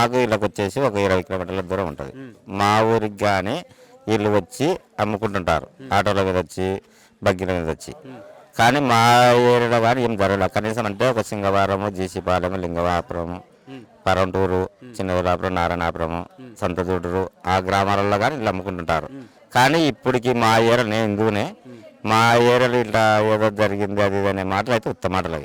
మాకు వీళ్ళకి వచ్చేసి ఒక 20 కిలోమీటర్ల దూరం ఉంటుంది. మా ఊరికి కానీ వీళ్ళు వచ్చి అమ్ముకుంటుంటారు, ఆటోల మీద వచ్చి బగ్గీల మీద వచ్చి. కానీ మా ఏరియాలో కానీ ఏం జరగలేదు. కనీసం అంటే ఒక సింగవరము, జీసీపాలెం, లింగవాపురము, పరంటూరు, చిన్నవిలాపురం, నారాయణాపురము, సంతజూడూరు ఆ గ్రామాలలో కానీ వీళ్ళు అమ్ముకుంటుంటారు. కానీ ఇప్పటికి మా ఏరియా నేను హిందువునే, మా ఏరియాలో ఇట్లా ఏదో జరిగింది అది అనే మాటలు అయితే ఉత్తమ మాటలు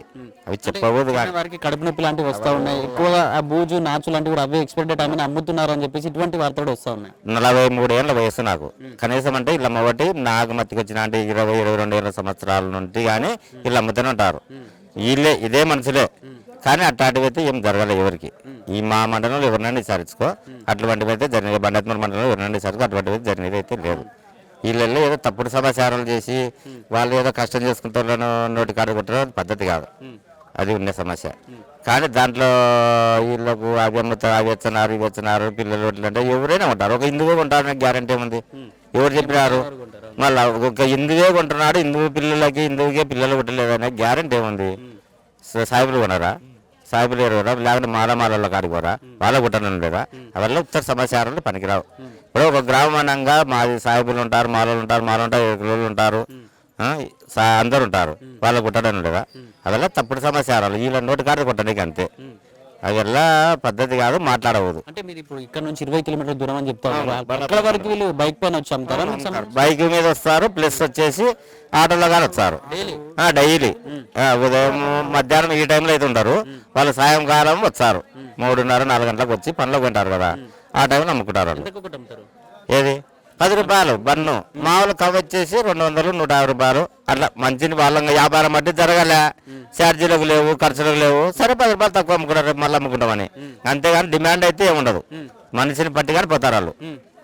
అవి చెప్పబోదు. కానీ వారికి కడుపు నొప్పి లాంటివి వస్తూ ఉన్నాయి, ఎక్కువగా ఆ బూజు నాచు లాంటివి కూడా అవే ఎక్స్పెక్టెడ్ టైం అమ్ముతున్నారు అని చెప్పేసి ఇటువంటి వార్తలు కూడా వస్తూ ఉన్నాయి. 43 ఏళ్ళ వయసు నాకు. కనీసం అంటే వీళ్ళు అమ్మబట్టి నాకు మత్తికి వచ్చిన అంటే 20-22 ఏళ్ళ సంవత్సరాల నుండి కానీ వీళ్ళు అమ్ముతూనే ఉంటారు. వీళ్ళే ఇదే మనుషులే. కానీ అట్లాంటివి అయితే ఏం జరగలేదు ఎవరికి. ఈ మా మండలంలో ఎవరినైనా విచారించుకో, అటువంటివి అయితే జరిగినాయి. బండత్మూరు మండలంలో ఎవరినైనా విచారించుకో, అటువంటివి అయితే జరిగినది అయితే లేదు. వీళ్ళల్లో ఏదో తప్పుడు సమాచారాలు చేసి వాళ్ళు ఏదో కష్టం చేసుకుంటారో నోటి కాడు కొట్టడం పద్ధతి కాదు, అది ఉండే సమస్య. కానీ దాంట్లో వీళ్ళకు అవి అమ్ముతారు, అవి ఇస్తున్నారు, ఇవి ఇస్తున్నారు, పిల్లలు అంటే ఎవరైనా ఉంటారు. ఒక హిందువే కొంటారని గ్యారంటీ ఉంది. ఎవరు చెప్పినారు? మళ్ళీ ఒక హిందువే కొంటున్నాడు, హిందువు పిల్లలకి హిందువుకే పిల్లలు కొట్టలేదనే గ్యారంటీ ఏముంది? సాయిబులు కొనరా? సాయిబులు ఎరువురా? లేకపోతే మాలమాలలో కాడిపోరా? వాళ్ళ కుట్టడం లేదా? అవల్ల ఉత్తర సమాచారాలు పనికిరావు. ఇప్పుడు ఒక గ్రామానంగా మాది సాయిబులు ఉంటారు, మాలలు ఉంటారు, ఎరుకులు ఉంటారు, అందరు ఉంటారు, వాళ్ళ కుట్టడం లేదా? అవల్ల తప్పుడు సమాచారాలు. వీళ్ళ నోటి కాడ కొట్టడానికి అంతే. అవల్ల పద్ధతి కాదు, మాట్లాడవద్దు. అంటే మీరు ఇప్పుడు ఇక్కడ నుంచి 20 కిలోమీటర్ల దూరం అని చెప్తారు, అక్కడ వరకు వీళ్ళు బైక్ పైన వచ్చి అమ్ముతారా? బైక్ మీద వస్తారు, ప్లస్ వచ్చేసి ఆటోలో కానీ వస్తారు డైలీ. ఉదయం మధ్యాహ్నం ఈ టైంలో అయితే ఉండరు. వాళ్ళు సాయంకాలం వస్తారు, 3:30-4 గంటలకు వచ్చి పనిలోకి ఉంటారు కదా, ఆ టైంలో అమ్ముకుంటారు వాళ్ళు. ఏది 10 రూపాయలు బన్ను, మామూలు కవ వచ్చేసి 200-150 రూపాయలు అట్లా. మంచిని వాళ్ళ వ్యాపారం బట్టి జరగలే, ఛార్జీలకు లేవు, ఖర్చులకు లేవు, సరే 10 రూపాయలు తక్కువ అమ్ముకుంటారు, మళ్ళీ అమ్ముకుంటామని. అంతేగాని డిమాండ్ అయితే ఏముండదు, మనిషిని పట్టి కానీ పోతారు వాళ్ళు.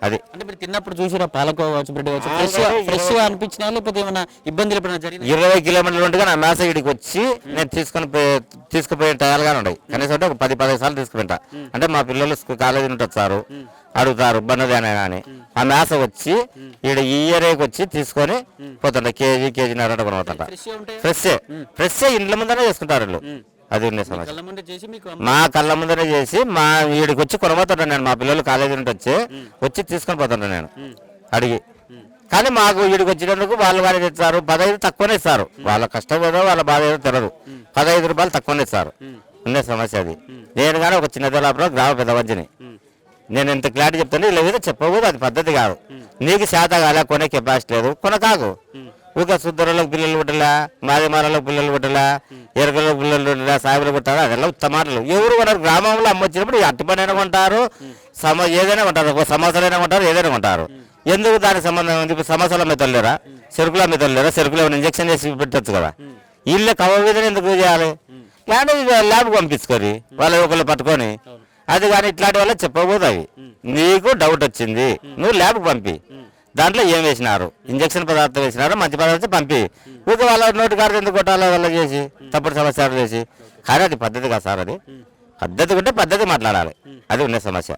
అది అంటే మీరు తిన్నప్పుడు చూసిరా పాలకోవా కావచ్చు, బ్రెడ్ కావచ్చు, ఫ్రెష్ గా అనిపించినా లేకపోతే ఏమైనా ఇబ్బందులు ఎప్పుడైనా జరిగింది? 20 కిలోమీటర్లు ఉంటే నా మేస ఇడికి వచ్చి నేను తీసుకుపోయే టయాలుగానే ఉన్నాయి. కనీసం అంటే ఒక 10-15 సార్లు తీసుకుపోయింటా. అంటే మా పిల్లలు కాలేజీ నుండి వచ్చారు, అడుగుతారు బంధుదేనా అని. ఆ మేస వచ్చి ఈడ ఈ ఏరియాకి వచ్చి తీసుకొని పోతుంటా. కేజీన్నర కొనబోతుంటా. ఫ్రెష్ ఇండ్ల ముందరే చేసుకుంటారు వీళ్ళు. అది ఉండే సమస్య. మా కళ్ళ ముందరే చేసి మా వీడికి వచ్చి కొనబోతుంటాను నేను. మా పిల్లలు కాలేజీ నుండి వచ్చి తీసుకొని పోతుంటాను నేను అడిగి. కానీ మాకు వీడికి వచ్చినందుకు వాళ్ళు కానీ తెచ్చారు 15 తక్కువనే ఇస్తారు. వాళ్ళ కష్టం ఏదో వాళ్ళ బాధ ఏదో తెలియదు, 15 రూపాయలు తక్కువనే ఇస్తారు. ఉండే సమస్య అది. నేను కానీ ఒక చిన్న తెలాపురం గ్రామ పెద్దవంచిని. నేను ఎంత క్లారిటీ చెప్తాను, ఇలా ఏదో చెప్పకూడదు, అది పద్ధతి కాదు. నీకు శాత కాలే, కొనే కెపాసిటీ లేదు, కొనకాకు. ఊక శుద్ధులకు పిల్లలు పుట్టలా, మాదిమాలకు పిల్లలు పుట్టలా, ఎరకలకు పిల్లలు పుట్టలా, సాయిబులు పుట్టాలా, అదెలా ఉత్తమాటలు. ఎవరు కొన్నారు? గ్రామంలో అమ్మొచ్చినప్పుడు అట్టి పని అయినా కొంటారు, ఏదైనా కొంటారు, ఒక సమస్యలైనా కొంటారు, ఏదైనా కొంటారు. ఎందుకు దానికి సంబంధం ఉంది? ఇప్పుడు సమస్యల మెతలేరా, చెరుకుల మెతలేరా? చెరుకులో ఇంజక్షన్ చేసి పెట్టచ్చు కదా. వీళ్ళే కవ విధంగా ఎందుకు చేయాలి? లేదంటే ల్యాబ్కి పంపించుకొని వాళ్ళు ఒకళ్ళు పట్టుకొని. అది కానీ ఇట్లాంటి వల్ల చెప్పబోదు. అవి నీకు డౌట్ వచ్చింది, నువ్వు ల్యాబ్కి పంపి. దాంట్లో ఏం వేసినారు, ఇంజక్షన్ పదార్థం వేసినారు, మంచి పదార్థం పంపి. ఊరికి వాళ్ళ నోటి కాడ ఎందుకు కొట్టాలో వల్ల చేసి తప్పుడు సమస్యలు చేసి. కానీ అది పద్ధతి కాదు సార్. అది పద్ధతి ఉంటే పద్ధతి మాట్లాడాలి, అది ఉండే సమస్య.